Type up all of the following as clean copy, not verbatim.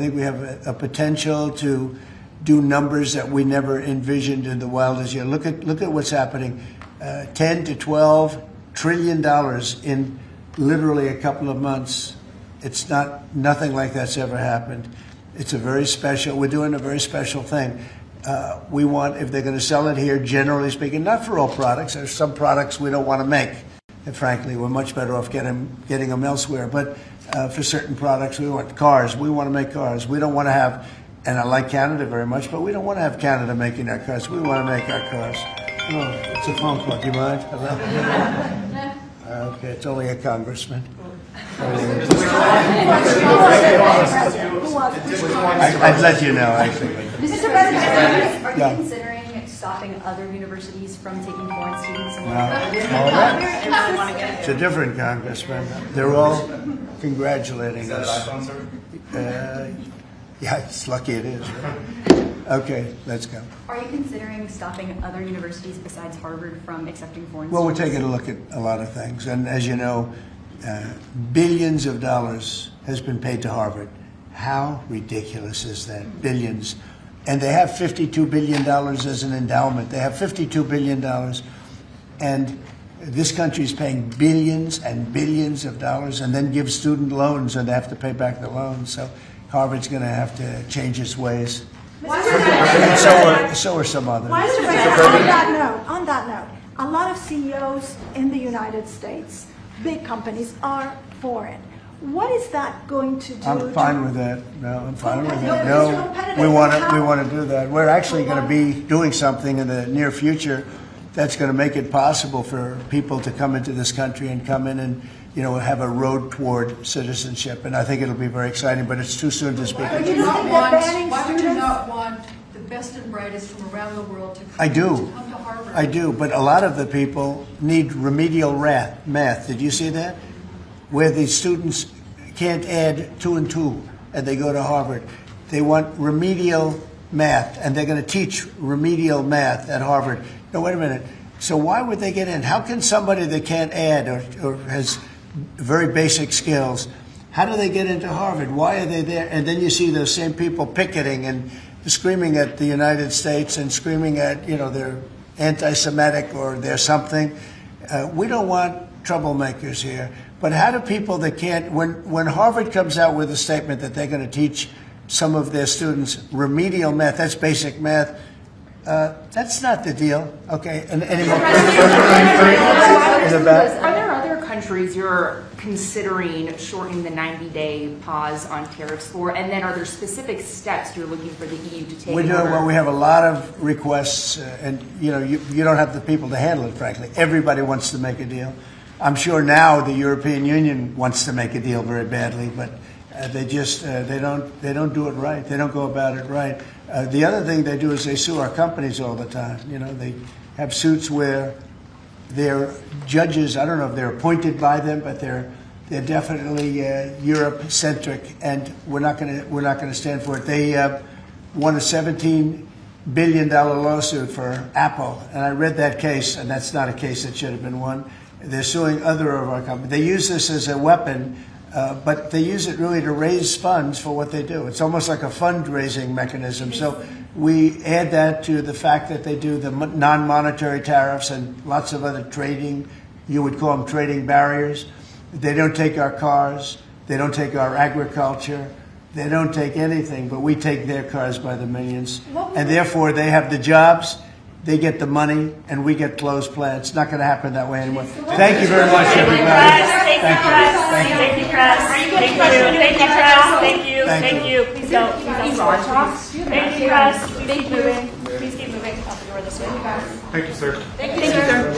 think we have a potential to do numbers that we never envisioned in the wildest year. Look at what's happening. 10 to 12 trillion dollars in literally a couple of months. It's nothing like that's ever happened. It's we're doing a very special thing. We want, if they're going to sell it here, generally speaking, not for all products. There's some products we don't want to make. And frankly, we're much better off getting them elsewhere. But for certain products, we want cars. We want to make cars. We don't want to have, and I like Canada very much, but we don't want to have Canada making our cars. We want to make our cars. Oh, it's a phone call. Do you mind? Hello? Okay, it's only a congressman. I'd let you know, actually. Mr. President, are you considering stopping other universities from taking foreign students? It's a different congressman. They're all congratulating us. Is that an iPhone, sir? Yeah, it's lucky it is. Right? Okay, let's go. Are you considering stopping other universities besides Harvard from accepting foreign Well, we're students? taking a look at a lot of things. And as you know, billions of dollars has been paid to Harvard. How ridiculous is that? Billions. And they have $52 billion as an endowment. They have $52 billion. And this country is paying billions and billions of dollars and then gives student loans and they have to pay back the loans. So Harvard's going to have to change its ways. And so are some others. On that note, a lot of CEOs in the United States, big companies, are foreign. What is that going to do? I'm fine with that. No, I'm fine with that. No, we want to do that. We're actually going to be doing something in the near future that's going to make it possible for people to come into this country and come in and, you know, have a road toward citizenship. And I think it'll be very exciting, but it's too soon to speak. Why would you not want the best and brightest from around the world to come to Harvard? I do, but a lot of the people need remedial math. Did you see that? Where the students can't add 2 and 2 and they go to Harvard. They want remedial math, and they're going to teach remedial math at Harvard. No, wait a minute. So why would they get in? How can somebody that can't add or has very basic skills, how do they get into Harvard? Why are they there? And then you see those same people picketing and screaming at the United States and screaming at, you know, they're anti-Semitic or they're something. We don't want troublemakers here. But how do people that can't, when Harvard comes out with a statement that they're going to teach some of their students remedial math, that's basic math, that's not the deal. Okay, and any more questions? Are there other countries you're considering shortening the 90-day pause on tariffs for? And then are there specific steps you're looking for the EU to take? We're doing, well, we have a lot of requests, and you know, you don't have the people to handle it, frankly. Everybody wants to make a deal. I'm sure now the European Union wants to make a deal very badly, but they just they don't do it right. They don't go about it right. The other thing they do is they sue our companies all the time. You know, they have suits where their judges, I don't know if they're appointed by them, but they're definitely Europe-centric, and we're not going to stand for it. They won a $17 billion lawsuit for Apple, and I read that case, and that's not a case that should have been won. They're suing other of our companies. They use this as a weapon, but they use it really to raise funds for what they do. It's almost like a fundraising mechanism. So we add that to the fact that they do the non-monetary tariffs and lots of other trading, you would call them trading barriers. They don't take our cars. They don't take our agriculture. They don't take anything, but we take their cars by the millions. And therefore, they have the jobs. They get the money, and we get closed plants. It's not going to happen that way anymore. Thank you very much, everybody. Thank you, press. Thank you. Please don't. Please talk. Thank you, press. Please keep moving. Please keep moving. Out the door this way. Thank you, sir. Thank you, sir.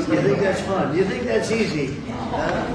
You think that's fun? You think that's easy? Huh?